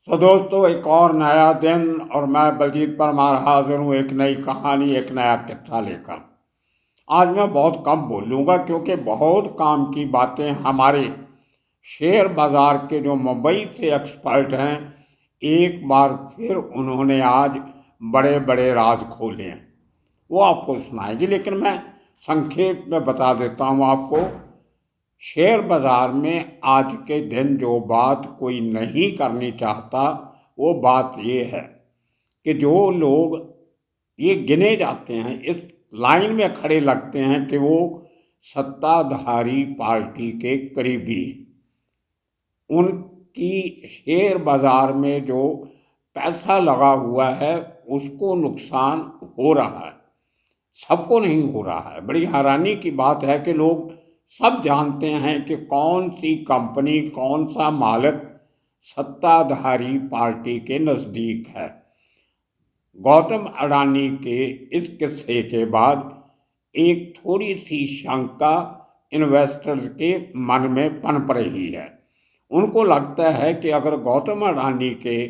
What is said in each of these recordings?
तो दोस्तों, एक और नया दिन और मैं बलजीत परमार हाजिर हूँ एक नई कहानी, एक नया किस्सा लेकर। आज मैं बहुत कम बोलूँगा क्योंकि बहुत काम की बातें हमारे शेयर बाज़ार के जो मुंबई से एक्सपर्ट हैं, एक बार फिर उन्होंने आज बड़े बड़े राज खोले हैं। वो आपको सुनाएंगे, लेकिन मैं संक्षेप में बता देता हूँ आपको। शेयर बाजार में आज के दिन जो बात कोई नहीं करनी चाहता, वो बात ये है कि जो लोग ये गिने जाते हैं, इस लाइन में खड़े लगते हैं कि वो सत्ताधारी पार्टी के करीबी, उनकी शेयर बाजार में जो पैसा लगा हुआ है उसको नुकसान हो रहा है। सबको नहीं हो रहा है। बड़ी हैरानी की बात है कि लोग सब जानते हैं कि कौन सी कंपनी, कौन सा मालिक सत्ताधारी पार्टी के नज़दीक है। गौतम अडानी के इस किस्से के बाद एक थोड़ी सी शंका इन्वेस्टर्स के मन में पनप रही है। उनको लगता है कि अगर गौतम अडानी के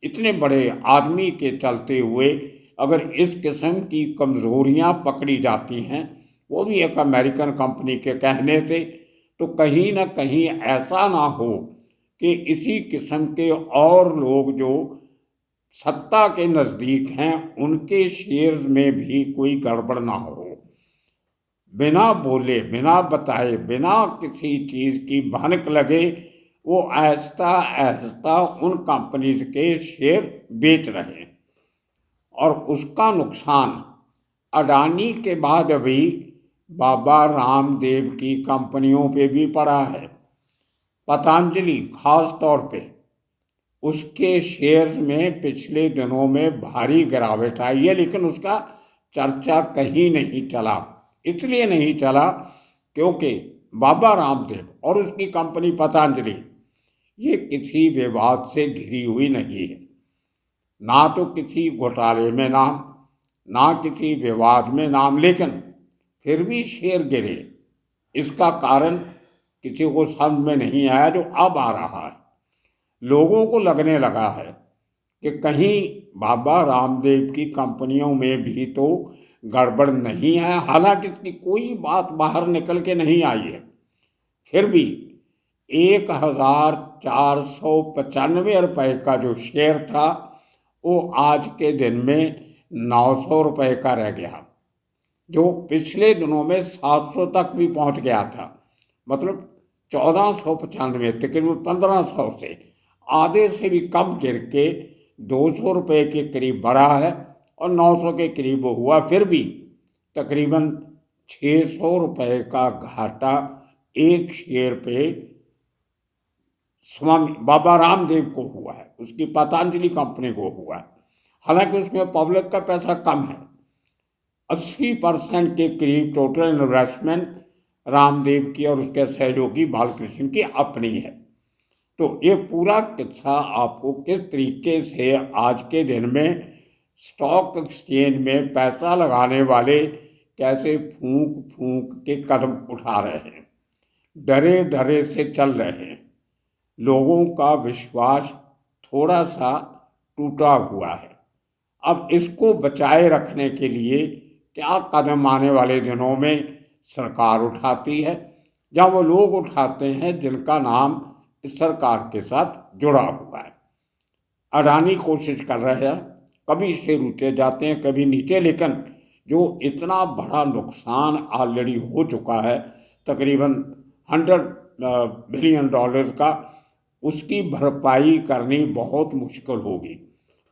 इतने बड़े आदमी के चलते हुए अगर इस किस्म की कमज़ोरियां पकड़ी जाती हैं, वो भी एक अमेरिकन कंपनी के कहने से, तो कहीं ना कहीं ऐसा ना हो कि इसी किस्म के और लोग जो सत्ता के नज़दीक हैं उनके शेयर्स में भी कोई गड़बड़ ना हो। बिना बोले, बिना बताए, बिना किसी चीज़ की भनक लगे, वो आहिस्ता आहिस्ता उन कंपनीज के शेयर बेच रहे हैं और उसका नुकसान अडानी के बाद अभी बाबा रामदेव की कंपनियों पे भी पड़ा है। पतंजलि खास तौर पे उसके शेयर्स में पिछले दिनों में भारी गिरावट आई है, लेकिन उसका चर्चा कहीं नहीं चला। इसलिए नहीं चला क्योंकि बाबा रामदेव और उसकी कंपनी पतंजलि ये किसी विवाद से घिरी हुई नहीं है। ना तो किसी घोटाले में नाम, ना किसी विवाद में नाम, लेकिन फिर भी शेयर गिरे। इसका कारण किसी को समझ में नहीं आया, जो अब आ रहा है। लोगों को लगने लगा है कि कहीं बाबा रामदेव की कंपनियों में भी तो गड़बड़ नहीं है। हालांकि इसकी कोई बात बाहर निकल के नहीं आई है, फिर भी 1495 का जो शेयर था वो आज के दिन में 900 रुपये का रह गया, जो पिछले दिनों में 700 तक भी पहुंच गया था। मतलब 1495, तकरीबन 1500 से आधे से भी कम गिर के 200 रुपये के करीब बढ़ा है और 900 के करीब हुआ। फिर भी तकरीबन 600 रुपये का घाटा एक शेयर पे स्वामी बाबा रामदेव को हुआ है, उसकी पतंजलि कंपनी को हुआ है। हालांकि उसमें पब्लिक का पैसा कम है। 80% के करीब टोटल इन्वेस्टमेंट रामदेव की और उसके सहयोगी बालकृष्ण की अपनी है। तो ये पूरा किस्सा आपको किस तरीके से आज के दिन में स्टॉक एक्सचेंज में पैसा लगाने वाले कैसे फूंक फूंक के कदम उठा रहे हैं, डरे डरे से चल रहे हैं। लोगों का विश्वास थोड़ा सा टूटा हुआ है। अब इसको बचाए रखने के लिए क्या कदम आने वाले दिनों में सरकार उठाती है, या वो लोग उठाते हैं जिनका नाम इस सरकार के साथ जुड़ा हुआ है। अडानी कोशिश कर रहे हैं, कभी शेयर ऊंचे जाते हैं कभी नीचे, लेकिन जो इतना बड़ा नुकसान ऑलरेडी हो चुका है, तकरीबन $100 बिलियन का, उसकी भरपाई करनी बहुत मुश्किल होगी।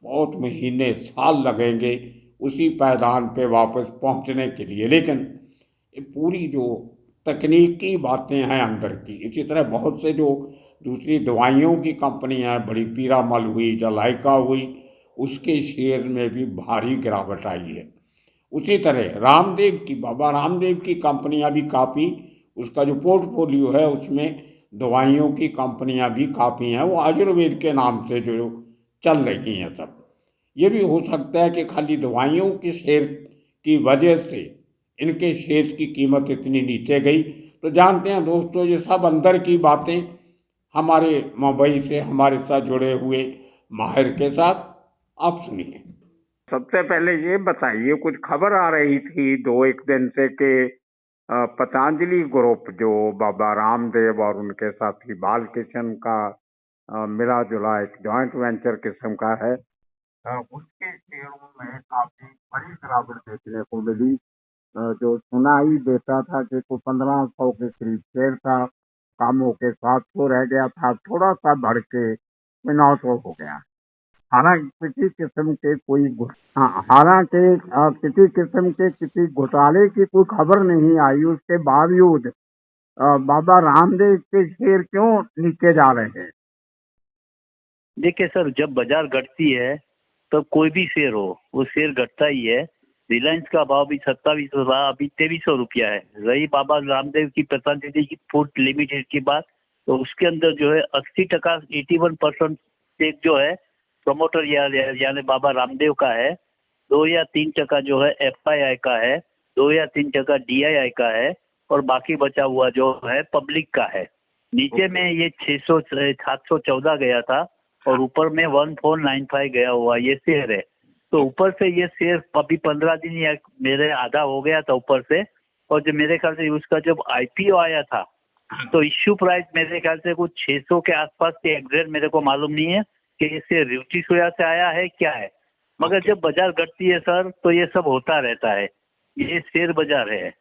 बहुत महीने, साल लगेंगे उसी पायदान पे वापस पहुंचने के लिए। लेकिन ये पूरी जो तकनीकी बातें हैं अंदर की, इसी तरह बहुत से जो दूसरी दवाइयों की कंपनियां हैं, बड़ी पीरामल हुई, जलाइका हुई, उसके शेयर में भी भारी गिरावट आई है। उसी तरह रामदेव की, बाबा रामदेव की कंपनियां भी काफ़ी, उसका जो पोर्टफोलियो है उसमें दवाइयों की कंपनियां भी काफ़ी हैं। वो आयुर्वेद के नाम से जो चल रही हैं सब। ये भी हो सकता है कि खाली दवाइयों के शेयर की वजह से इनके शेयर की कीमत इतनी नीचे गई। तो जानते हैं दोस्तों, ये सब अंदर की बातें हमारे मुंबई से हमारे साथ जुड़े हुए माहिर के साथ। आप सुनिए। सबसे पहले ये बताइए, कुछ खबर आ रही थी दो एक दिन से कि पतंजलि ग्रुप जो बाबा रामदेव और उनके साथी बालकिशन का मिला जुला एक जॉइंट वेंचर किस्म का है, उसके शेयरों में काफी बड़ी गिरावट देखने को मिली। जो सुनाई देता था कि को 1500 के करीब शेयर था, काम होके 700 रह गया था, थोड़ा सा बढ़ के 900 हो गया। हालांकि किसी किस्म के हालांकि किसी किस्म के किसी घोटाले की कोई खबर नहीं आई, उसके बावजूद बाबा रामदेव के शेयर क्यों नीचे जा रहे हैं? देखिए सर, जब बाजार घटती है तब कोई भी शेयर हो वो शेयर घटता ही है। रिलायंस का भाव भी 2700 था, अभी 2300 रुपया है। रही बाबा रामदेव की पतंजलि की फूड लिमिटेड की बात, तो उसके अंदर जो है 80% 81% स्टेक जो है प्रमोटर यानी बाबा रामदेव का है। 2 या 3% जो है FII का है, 2 या 3% DII का है, और बाकी बचा हुआ जो है पब्लिक का है। नीचे में ये 714 गया था और ऊपर में 1495 गया हुआ ये शेयर है। तो ऊपर से ये शेयर अभी 15 दिन या मेरे आधा हो गया था ऊपर से। और जो मेरे ख्याल से उसका जब IPO आया था तो इश्यू प्राइस मेरे ख्याल से कुछ 600 के आसपास के, एग्जैक्ट मेरे को मालूम नहीं है कि ये शेयर रुचि सोया से आया है क्या है। मगर जब बाजार घटती है सर तो ये सब होता रहता है। ये शेयर बाजार है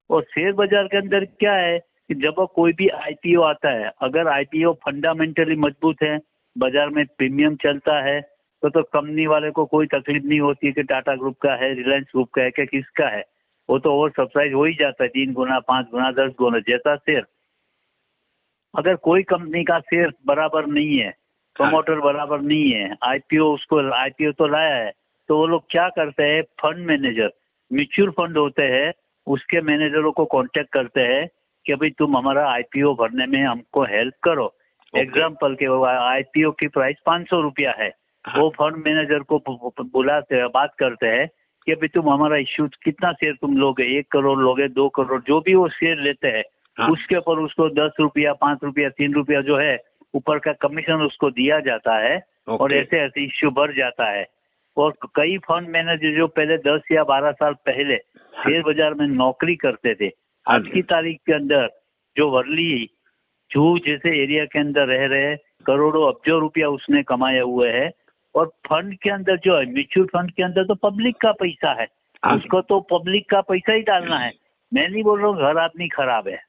और शेयर बाजार के अंदर क्या है कि जब कोई भी IPO आता है, अगर IPO फंडामेंटली मजबूत है, बाजार में प्रीमियम चलता है, तो कंपनी वाले को कोई तकलीफ नहीं होती कि टाटा ग्रुप का है, रिलायंस ग्रुप का है कि किसका है। वो तो ओवर सब्सक्राइब हो ही जाता है 3 गुना 5 गुना 10 गुना जैसा शेयर। अगर कोई कंपनी का शेयर बराबर नहीं है, प्रमोटर बराबर नहीं है, IPO तो लाया है, तो वो लोग क्या करते हैं, फंड मैनेजर, म्यूचुअल फंड होते हैं, उसके मैनेजरों को कांटेक्ट करते हैं कि भाई तुम हमारा IPO भरने में हमको हेल्प करो। एग्जाम्पल के IPO की प्राइस 500 रुपया है, वो फंड मैनेजर को बुलाते हैं, बात करते हैं कि भाई तुम हमारा इश्यू कितना शेयर तुम लोगे, 1 करोड़ लोगे, 2 करोड़, जो भी वो शेयर लेते हैं उसके ऊपर उसको 10 रुपया 5 रुपया 3 रुपया जो है ऊपर का कमीशन उसको दिया जाता है। और ऐसे ऐसे इश्यू बढ़ जाता है। और कई फंड मैनेजर जो पहले 10 या 12 साल पहले शेयर बाजार में नौकरी करते थे, आज की तारीख के अंदर जो वर्ली जूहू जैसे एरिया के अंदर रह रहे, करोड़ों अब्जों रुपया उसने कमाए हुए है। और फंड के अंदर जो है, म्यूचुअल फंड के अंदर तो पब्लिक का पैसा है, उसको तो पब्लिक का पैसा ही डालना है। मैं नहीं बोल रहा हूँ हर आदमी खराब है,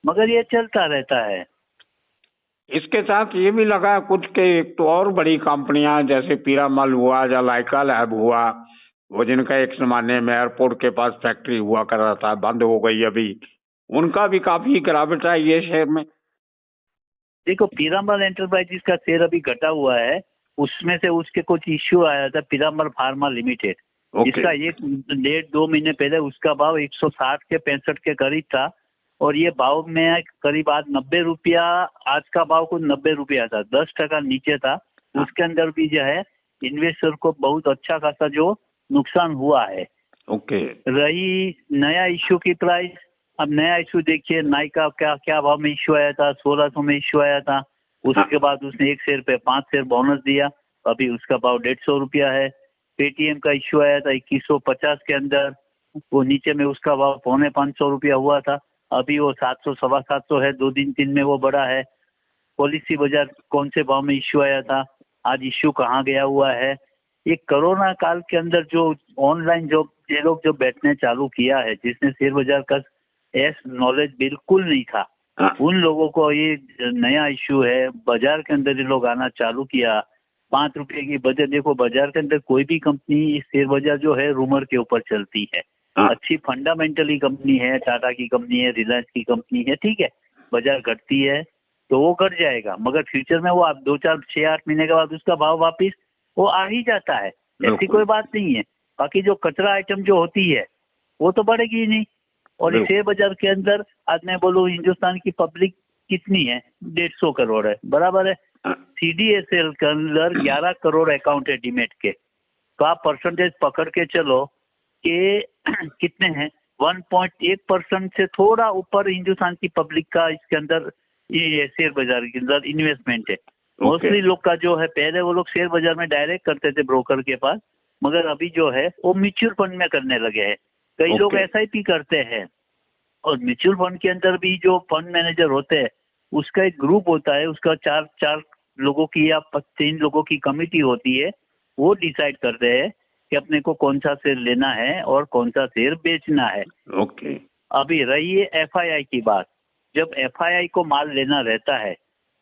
मगर ये चलता रहता है। इसके साथ ये भी लगा कुछ के एक तो और बड़ी कंपनियां जैसे पीरामल हुआ या लाइका लैब हुआ, वो जिनका एक जमाने में एयरपोर्ट के पास फैक्ट्री हुआ कर रहा था, बंद हो गई अभी, उनका भी काफी गिरावट आई ये शेयर में। देखो, पीरामल एंटरप्राइजेस का शेयर अभी घटा हुआ है। उसमें से उसके कुछ इश्यू आया था, पीरामल फार्मा लिमिटेड, जिसका 1.5-2 महीने पहले उसका भाव 160 के 65 के करीब था। और ये भाव में करीब आज 90 रुपया, आज का भाव कुछ 90 रुपया था, 10% नीचे था। उसके अंदर भी जो है इन्वेस्टर को बहुत अच्छा खासा जो नुकसान हुआ है। रही नया इश्यू की प्राइस, अब नया इश्यू देखिए, नाइका क्या भाव में इश्यू आया था, 1600 में इश्यू आया था। उसके बाद उसने 1 शेयर पे 5 शेयर बोनस दिया, अभी उसका भाव 150 रुपया है। पेटीएम का इश्यू आया था 2150 के अंदर, वो नीचे में उसका भाव 450 रुपया हुआ था, अभी वो 700 सवा 700 है, 2 दिन 3 में वो बढ़ा है। पॉलिसी बाजार कौन से भाव में इश्यू आया था, आज इश्यू कहाँ गया हुआ है। ये कोरोना काल के अंदर जो ऑनलाइन जो ये लोग जो बैठने चालू किया है, जिसने शेयर बाजार का नॉलेज बिल्कुल नहीं था, उन लोगों को ये नया इश्यू है, बाजार के अंदर ये लोग आना चालू किया। 5 रुपए की बजट, देखो बाजार के अंदर कोई भी कंपनी, शेयर बाजार जो है रूमर के ऊपर चलती है। अच्छी फंडामेंटली कंपनी है, टाटा की कंपनी है, रिलायंस की कंपनी है, ठीक है, बाजार घटती है तो वो घट जाएगा, मगर फ्यूचर में वो आप 2 4 6 8 महीने के बाद उसका भाव वापिस वो आ ही जाता है, ऐसी कोई बात नहीं है। बाकी जो कचरा आइटम जो होती है वो तो बढ़ेगी ही नहीं। और शेयर बाजार के अंदर आज मैं बोलूँ, हिंदुस्तान की पब्लिक कितनी है, 150 करोड़ है, बराबर है। CDSL के अंदर 11 करोड़ अकाउंट है डीमेट के, तो आप परसेंटेज पकड़ के चलो कि कितने हैं, 1.1% से थोड़ा ऊपर हिंदुस्तान की पब्लिक का इसके अंदर ये शेयर बाजार के अंदर इन्वेस्टमेंट है। मोस्टली लोग का जो है, पहले वो लोग शेयर बाजार में डायरेक्ट करते थे ब्रोकर के पास, मगर अभी जो है वो म्यूचुअल फंड में करने लगे हैं। कई लोग SIP करते हैं, और म्यूचुअल फंड के अंदर भी जो फंड मैनेजर होते हैं उसका एक ग्रुप होता है, उसका चार लोगों की या 3 लोगों की कमिटी होती है। वो डिसाइड करते हैं कि अपने को कौन सा शेयर लेना है और कौन सा शेयर बेचना है। अभी रही है FII की बात। जब FII को माल लेना रहता है,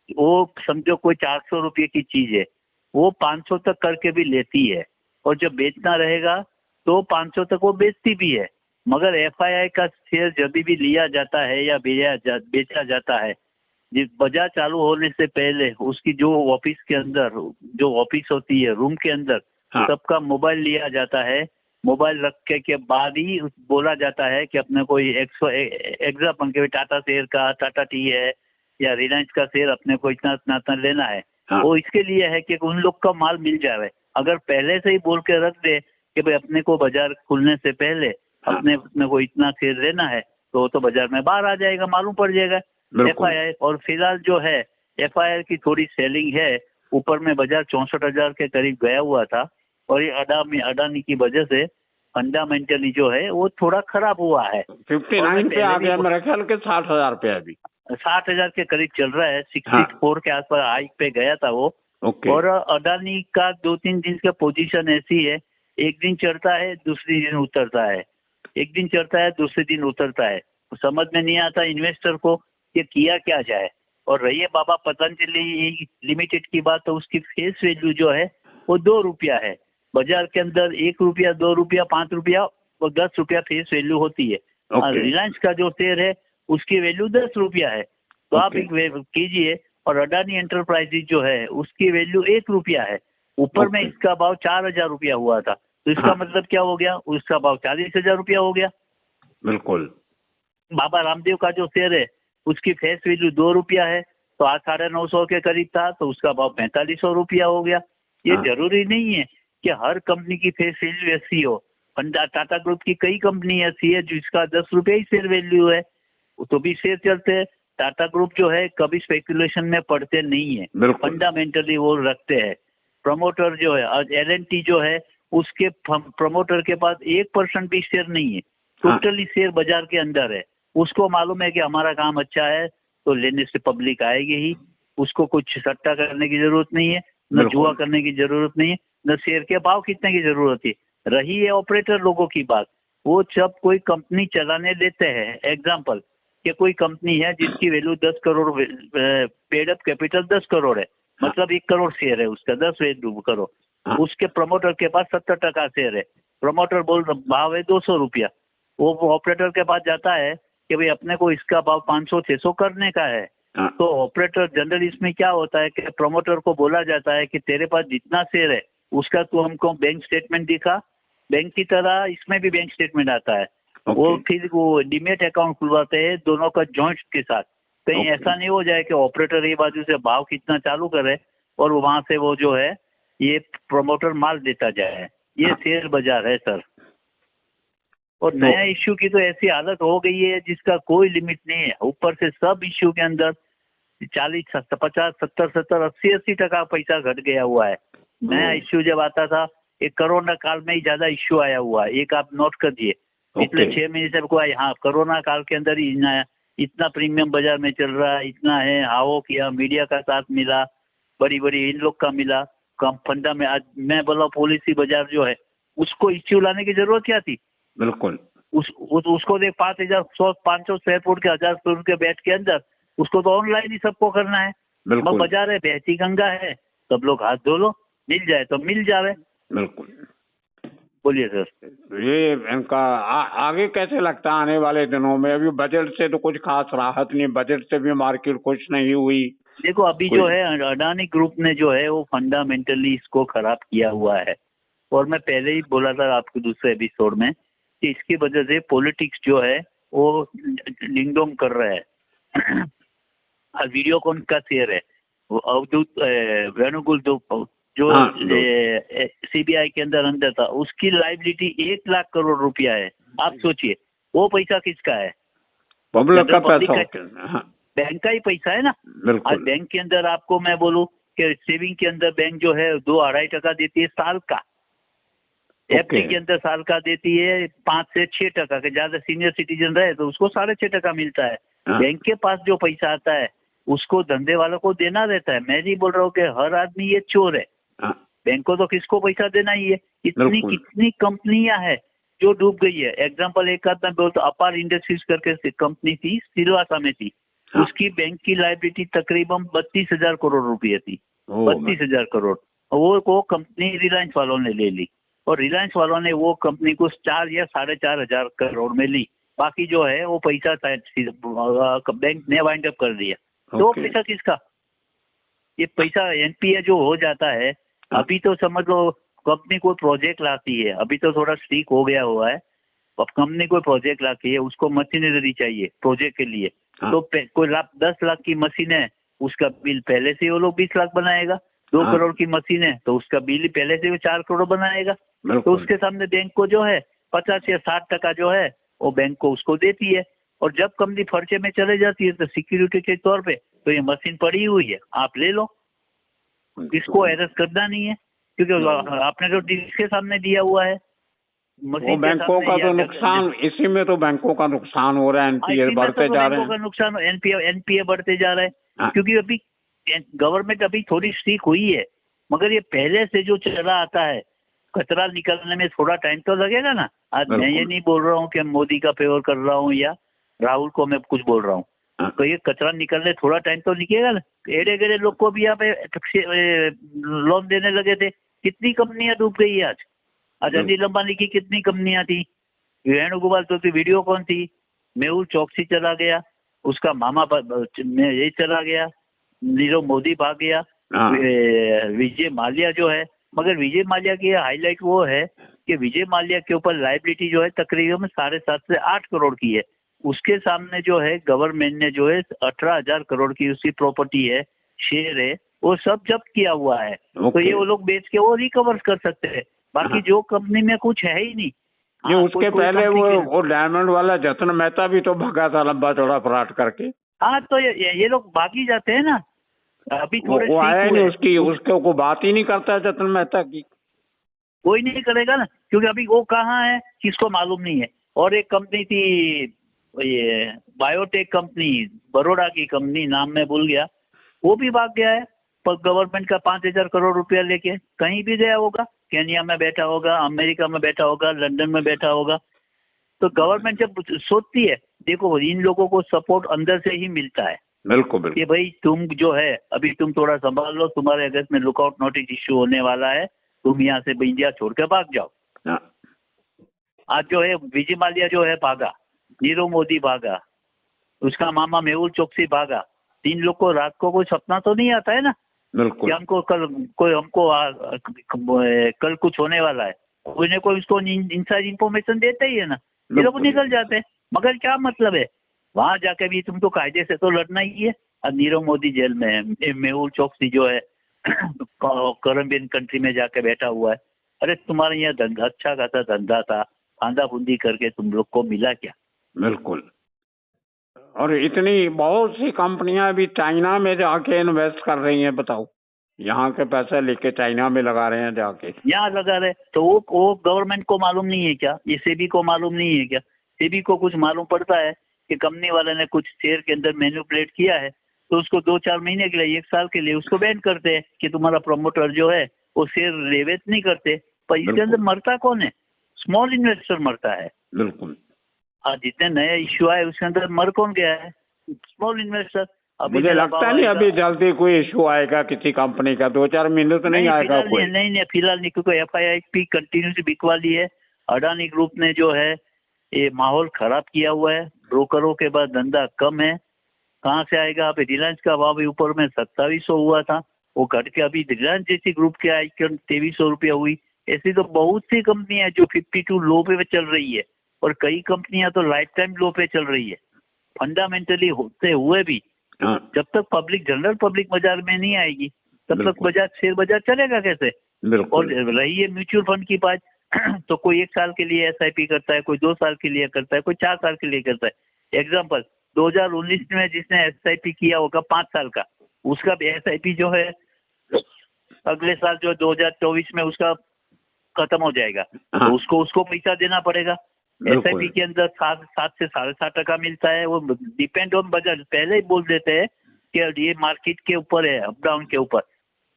वो समझो कोई 400 रुपये की चीज है, वो 500 तक करके भी लेती है, और जब बेचना रहेगा तो 500 तक वो बेचती भी है। मगर FII का शेयर जब भी लिया जाता है या बेचा जाता है, जिस बाजार चालू होने से पहले उसकी जो ऑफिस के अंदर, जो ऑफिस होती है रूम के अंदर, सबका मोबाइल लिया जाता है। मोबाइल रखने के बाद ही बोला जाता है कि अपने कोई एग्जाम्पल के टाटा शेयर का, टाटा टी है या रिलायंस का शेयर अपने को इतना इतना लेना है। वो इसके लिए है कि उन लोग का माल मिल जाए। अगर पहले से ही बोल के रख दे कि भाई अपने को बाजार खुलने से पहले अपने को इतना शेयर लेना है, तो बाजार में बाहर आ जाएगा, मालूम पड़ जाएगा FII। और फिलहाल जो है FII की थोड़ी सेलिंग है, ऊपर में बाजार 64,000 के करीब गया हुआ था, और ये अडानी की वजह से फंडामेंटली जो है वो थोड़ा खराब हुआ है। 59 पे आ गया मेरे ख्याल के 60,000 पे, अभी 60,000 के करीब चल रहा है। 64 के आसपास हाइक पे गया था वो। और अडानी का 2-3 दिन का पोजीशन ऐसी है, एक दिन चढ़ता है दूसरे दिन उतरता है, एक दिन चढ़ता है दूसरे दिन उतरता है। समझ में नहीं आता इन्वेस्टर को कि किया क्या जाए। और रही है बाबा पतंजलि लिमिटेड की बात, तो उसकी फेस वैल्यू जो है वो 2 रुपया है। बाजार के अंदर 1 रुपया, 2 रुपया, 5 रुपया और 10 रुपया फेस वैल्यू होती है। रिलायंस का जो शेयर है उसकी वैल्यू 10 रुपया है, तो आप एक कीजिए। और अडानी एंटरप्राइजेज जो है उसकी वैल्यू 1 रुपया है। ऊपर में इसका भाव 4,000 रुपया हुआ था, तो इसका मतलब क्या हो गया, उसका भाव 40,000 रुपया हो गया। बिल्कुल। बाबा रामदेव का जो शेयर है उसकी फेस वैल्यू 2 रुपया है, तो आज 950 के करीब था, तो उसका भाव 4500 रुपया हो गया। ये जरूरी नहीं है कि हर कंपनी की फेस वैल्यू ऐसी हो। टाटा ग्रुप की कई कंपनी ऐसी है जिसका 10 रुपये ही शेयर वैल्यू है, तो भी शेयर चलते हैं। टाटा ग्रुप जो है कभी स्पेकुलेशन में पड़ते नहीं है, फंडामेंटली वो रखते हैं। प्रमोटर जो है L&T जो है उसके प्रमोटर के पास 1% भी शेयर नहीं है, टोटली शेयर बाजार के अंदर है। उसको मालूम है कि हमारा काम अच्छा है तो लेने से पब्लिक आएगी ही, उसको कुछ सट्टा करने की जरूरत नहीं है, न जुआ करने की जरूरत नहीं है, न शेयर के भाव कितने की जरूरत है। रही है ऑपरेटर लोगों की बात, वो जब कोई कंपनी चलाने देते हैं, एग्जाम्पल कि कोई कंपनी है जिसकी value 10 crore, paid up capital 10 crore है, मतलब 1 करोड़ शेयर है उसका, 10 करोड़, उसके प्रमोटर के पास 70% शेयर है। प्रमोटर बोल भाव है 200 रुपया, वो ऑपरेटर के पास जाता है कि भाई अपने को इसका भाव 500-600 करने का है। तो ऑपरेटर जनरल इसमें क्या होता है कि प्रमोटर को बोला जाता है कि तेरे पास जितना शेयर है उसका तू हमको बैंक स्टेटमेंट दिखा। बैंक की तरह इसमें भी बैंक स्टेटमेंट आता है। वो फिर वो डीमेट अकाउंट खुलवाते हैं दोनों का जॉइंट के साथ। कहीं ऐसा नहीं हो जाए कि ऑपरेटर ये बाजू से भाव कितना चालू करे और वहां से वो जो है ये प्रमोटर माल देता जाए। ये शेयर बाजार है सर। और नया इश्यू की तो ऐसी हालत हो गई है जिसका कोई लिमिट नहीं है। ऊपर से सब इश्यू के अंदर 40, 50, 70, 80% पैसा घट गया हुआ है। नया इश्यू जब आता था एक कोरोना काल में ही ज्यादा इश्यू आया हुआ है। एक आप नोट कर दिए, पिछले 6 महीने से को हाँ कोरोना काल के अंदर ही इतना प्रीमियम बाजार में चल रहा है, इतना है, हावो किया, मीडिया का साथ मिला, बड़ी बड़ी इन लोग का मिला, कम फंडा में। आज मैं बोला पॉलिसी बाजार जो है उसको इश्यू लाने की जरूरत क्या थी। बिल्कुल उसको देख 5,500 स्क्वायर फुट के 1000 स्क्वायर फुट के बैठ के अंदर उसको तो ऑनलाइन ही सबको करना है। बाजार है, बहती गंगा है, सब लोग हाथ धो लो, मिल जाए तो मिल जाए। बिल्कुल। बोलिए सर। ये इनका आगे कैसे लगता है आने वाले दिनों में? अभी बजट से तो कुछ खास राहत नहीं, बजट से भी मार्केट खुश नहीं हुई। देखो अभी जो है अडानी ग्रुप ने जो है वो फंडामेंटली इसको खराब किया हुआ है। और मैं पहले ही बोला था आपको दूसरे एपिसोड में कि इसकी वजह से पॉलिटिक्स जो है वो डिंगडोंग कर रहा है। वीडियोकॉन का शेयर है वो अवधूत वेणुगोपाल जो CBI के अंदर था, उसकी लाइबिलिटी 1 लाख करोड़ रुपया है। आप सोचिए वो पैसा किसका है? पब्लिक का पैसा, बैंक का ही पैसा है ना। आज बैंक के अंदर आपको मैं बोलूं कि सेविंग के अंदर बैंक जो है 2-2.5% देती है साल का। एफडी के अंदर साल का देती है 5 से 6%। के ज्यादा सीनियर सिटीजन रहे तो उसको 6.5% मिलता है। बैंक के पास जो पैसा आता है उसको धंधे वालों को देना रहता है। मैं नहीं बोल रहा हूँ कि हर आदमी ये चोर है, बैंक को तो किसको पैसा देना ही है। इतनी कितनी कंपनियां हैं जो डूब गई है। एग्जाम्पल एक आध में बोलता, अपार इंडस्ट्रीज करके कंपनी थी, सिलवासा में थी। उसकी बैंक की लायबिलिटी तकरीबन 32,000 करोड़ रुपये थी। 32,000 करोड़ वो कंपनी रिलायंस वालों ने ले ली, और रिलायंस वालों ने वो कंपनी को 4 या 4,500 करोड़ में ली। बाकी जो है वो पैसा बैंक ने वाइंड अप कर दिया। तो पैसा किसका? ये पैसा एनपीए जो हो जाता है, अभी तो समझ लो कंपनी कोई प्रोजेक्ट लाती है, अभी तो थोड़ा स्ट्रिक हो गया हुआ है। अब कंपनी कोई प्रोजेक्ट लाती है, उसको मशीनरी चाहिए प्रोजेक्ट के लिए, तो कोई 10 लाख की मशीन है, उसका बिल पहले से वो लोग 20 लाख बनाएगा। 2 करोड़ की मशीन है तो उसका बिल पहले से वो 4 करोड़ बनाएगा। तो उसके सामने बैंक को जो है 50 या 60% जो है वो बैंक को उसको देती है। और जब कंपनी फर्चे में चले जाती है तो सिक्योरिटी के तौर पे तो ये मशीन पड़ी हुई है, आप ले लो, इसको अरेस्ट करना नहीं है, क्योंकि आपने तो जिसके सामने दिया हुआ है। वो बैंकों का तो नुकसान, इसी में तो बैंकों का नुकसान हो रहा है। एनपीए बढ़ते जा रहे हैं, बैंकों का नुकसान, एनपीए बढ़ते जा रहे हैं। क्योंकि अभी गवर्नमेंट अभी थोड़ी स्ट्रिक हुई है, मगर ये पहले से जो चला आता है, कचरा निकलने में थोड़ा टाइम तो लगेगा ना। आज मैं ये नहीं बोल रहा हूँ कि मोदी का फेवर कर रहा हूँ या राहुल को मैं कुछ बोल रहा हूँ, तो ये कचरा निकलने थोड़ा टाइम तो निकलेगा ना। एड़े गड़े लोग को भी यहाँ पे लोन देने लगे थे, कितनी कंपनियां डूब गई है आज अनिल अंबानी की कितनी कंपनियां थी, वेणुगोपाल तो वीडियो कौन थी, मेहुल चौकसी चला गया, उसका मामा ये चला गया, नीरव मोदी भाग गया, विजय माल्या जो है। मगर विजय माल्या की हाईलाइट वो है कि विजय माल्या के ऊपर लायबिलिटी जो है तकरीबन 7.5 से 8 करोड़ की है। उसके सामने जो है गवर्नमेंट ने जो है 18,000 करोड़ की उसकी प्रॉपर्टी है, शेयर है, वो सब जब्त किया हुआ है। तो ये वो लोग बेच के वो रिकवर कर सकते हैं। बाकी जो कंपनी में कुछ है ही नहीं। ये उसके पहले वो डायमंड वाला जतन मेहता भी तो भागा था लंबा चौड़ा फ्रॉड करके। हाँ, तो ये लोग भागी जाते हैं ना। अभी थोड़े वो आया नहीं, उसके को बात ही नहीं करता है जतन मेहता की। कोई नहीं करेगा ना, क्योंकि अभी वो कहाँ है किसको मालूम नहीं है। और एक कंपनी थी, ये बायोटेक कंपनी, बड़ौदा की कंपनी, नाम मैं भूल गया, वो भी भाग गया है। पर गवर्नमेंट का 5,000 करोड़ रुपया लेके कहीं भी गया होगा, केन्या में बैठा होगा, अमेरिका में बैठा होगा, लंदन में बैठा होगा। तो गवर्नमेंट जब सोचती है, देखो इन लोगों को सपोर्ट अंदर से ही मिलता है। बिल्कुल कि भाई तुम जो है अभी तुम थोड़ा संभाल लो, तुम्हारे अगस्त में लुकआउट नोटिस इश्यू होने वाला है, तुम यहाँ से इंडिया छोड़ के भाग जाओ। आज जो है विजय माल्या जो है भागा, नीरव मोदी भागा, उसका मामा मेहुल चौकसी भागा। 3 लोग को रात को कोई सपना तो नहीं आता है ना कि हमको कल कुछ होने वाला है। कोई ना कोई उसको इनसाइड इंफॉर्मेशन देते ही है ना, ये लोग निकल जाते हैं। मगर क्या मतलब है, वहां जाके भी तुमको कायदे से तो लड़ना ही है। अब नीरव मोदी जेल में है, मेहुल चौकसी जो है करम्बियन कंट्री में जाके बैठा हुआ है। अरे तुम्हारे यहाँ धंधा, अच्छा खासा धंधा था, फांदा फूंदी करके तुम लोग को मिला क्या? बिल्कुल। और इतनी बहुत सी कंपनियां भी चाइना में जाके इन्वेस्ट कर रही हैं, बताओ, यहाँ के पैसे लेके चाइना में लगा रहे हैं जाके, यहाँ लगा रहे। तो वो गवर्नमेंट को मालूम नहीं है क्या? ये सेबी को मालूम नहीं है क्या? सेबी को कुछ मालूम पड़ता है कि कंपनी वाले ने कुछ शेयर के अंदर मैनिपुलेट किया है, तो उसको 2-4 महीने के लिए, 1 साल के लिए उसको बैन करते हैं कि तुम्हारा प्रमोटर जो है वो शेयर रिवेट नहीं करते। पर इसके अंदर मरता कौन है? स्मॉल इन्वेस्टर मरता है। बिल्कुल। जितने नए इश्यू आए उसके अंदर मर कौन गया है? Small investor. मुझे लगता नहीं अभी जल्दी कोई इश्यू आएगा किसी कंपनी का, 2-4 महीने तो नहीं आएगा कोई। नहीं, फिलहाल नहीं, क्योंकि FIIP कंटिन्यूस बिकवा ली है। अडानी ग्रुप ने जो है ये माहौल खराब किया हुआ है, ब्रोकरों के बाद धंधा कम है, कहाँ से आएगा? अभी रिलायंस का भाव ऊपर में 2700 हुआ था, वो घट के अभी रिलायंस जैसी ग्रुप के आइकन 2300 रुपया हुई। ऐसी तो बहुत सी कंपनियां जो 52 लो पे चल रही है, और कई कंपनियां तो लाइफ टाइम लो पे चल रही है। फंडामेंटली होते हुए भी जब तक जनरल पब्लिक बाजार में नहीं आएगी तब तक शेयर बाजार चलेगा कैसे? और रही है म्यूचुअल फंड की बात, तो कोई 1 साल के लिए SIP करता है, कोई 2 साल के लिए करता है, कोई 4 साल के लिए करता है। एग्जाम्पल 2019 में जिसने SIP किया होगा 5 साल का, उसका भी SIP जो है अगले साल जो 2024 में उसका खत्म हो जाएगा, हाँ। तो उसको पैसा देना पड़ेगा। बिल्कुल। एसआईपी के अंदर 7 से 7.5% मिलता है। वो डिपेंड ऑन बजट, पहले ही बोल देते हैं कि ये मार्केट के ऊपर है, अप डाउन के ऊपर।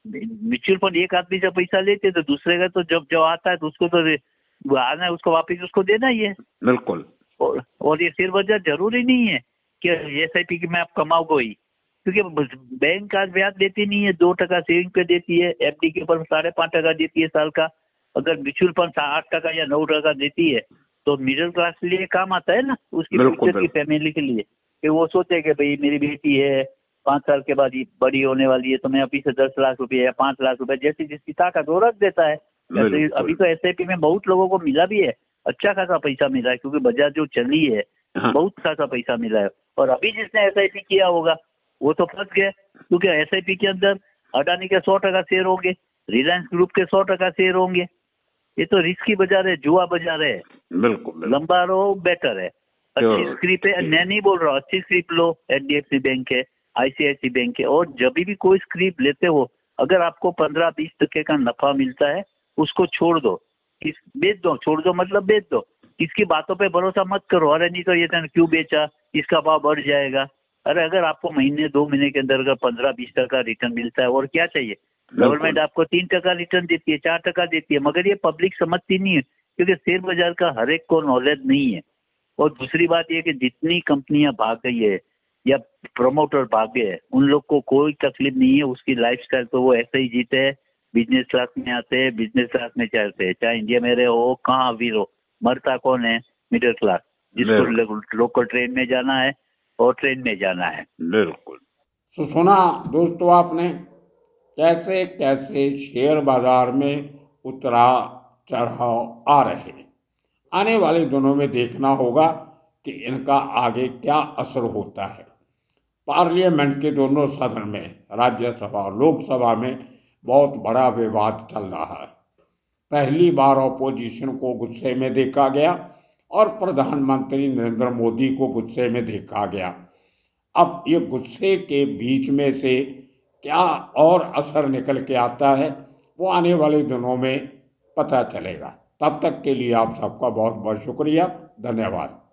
म्यूचुअल फंड एक आदमी से पैसा लेते तो दूसरे का तो जब आता है तो उसको तो आना है, उसको वापस उसको देना ही है। बिल्कुल। और ये शेयर बाजार जरूरी नहीं है कि एसआईपी में आप कमाओगे ही, क्योंकि बैंक आज ब्याज देती नहीं है, 2% सेविंग पे देती है, एफडी के ऊपर 5.5% देती है साल का। अगर म्यूचुअल फंड 8% या 9% देती है तो मिडिल क्लास के लिए काम आता है ना, उसकी फ्यूचर की फैमिली के लिए, कि वो सोचे कि भाई मेरी बेटी है 5 साल के बाद बड़ी होने वाली है, तो मैं अभी से 10 लाख रुपए या 5 लाख रुपए, जैसी जिसकी ताकत वो रख देता है। अभी तो एसआईपी में बहुत लोगों को मिला भी है, अच्छा खासा पैसा मिला है, क्योंकि बाजार जो चली है बहुत खासा पैसा मिला है। और अभी जिसने एसआईपी किया होगा वो तो फंस गया, क्योंकि एसआईपी के अंदर अडानी के 100% शेयर होंगे, रिलायंस ग्रुप के 100% शेयर होंगे। ये तो रिस्की बाजार है, जुआ बाजार है। बिल्कुल। लंबा रहो बेटर है। अच्छी स्क्रिप्ट है, मैं नहीं बोल रहा हूँ, अच्छी स्क्रिप्ट लो, एचडीएफसी बैंक है, आईसीआईसी बैंक है, और जब भी कोई स्क्रिप्ट लेते हो अगर आपको 15-20% का नफा मिलता है उसको छोड़ दो, बेच दो, छोड़ दो मतलब बेच दो। किसकी बातों पे भरोसा मत करो, अरे नहीं तो ये क्यों बेचा, इसका भाव बढ़ जाएगा। अरे अगर आपको महीने 2 महीने के अंदर अगर 15-20% रिटर्न मिलता है और क्या चाहिए। गवर्नमेंट आपको 3% रिटर्न देती है, 4% देती है, मगर ये पब्लिक समझती नहीं है, क्योंकि शेयर बाजार का हर एक को नॉलेज नहीं है। और दूसरी बात ये कि जितनी कंपनियां भाग गई है या प्रमोटर भागे हैं, उन लोग को कोई तकलीफ नहीं है, उसकी लाइफस्टाइल तो वो ऐसे ही जीते हैं, बिजनेस क्लास में आते हैं, बिजनेस क्लास में चलते हैं, चाहे इंडिया में रहे हो कहाँ भी रहो, मरता कौन है, मिडिल क्लास, जिसको लोकल ट्रेन में जाना है और ट्रेन में जाना है। बिल्कुल। तो सुना दोस्तों आपने कैसे कैसे शेयर बाजार में उतराव चढ़ाव आ रहे हैं। आने वाले दिनों में देखना होगा कि इनका आगे क्या असर होता है। पार्लियामेंट के दोनों सदन में, राज्यसभा और लोकसभा में बहुत बड़ा विवाद चल रहा है। पहली बार ऑपोजिशन को गुस्से में देखा गया और प्रधानमंत्री नरेंद्र मोदी को गुस्से में देखा गया। अब ये गुस्से के बीच में से क्या और असर निकल के आता है वो आने वाले दिनों में पता चलेगा। तब तक के लिए आप सबका बहुत बहुत शुक्रिया, धन्यवाद।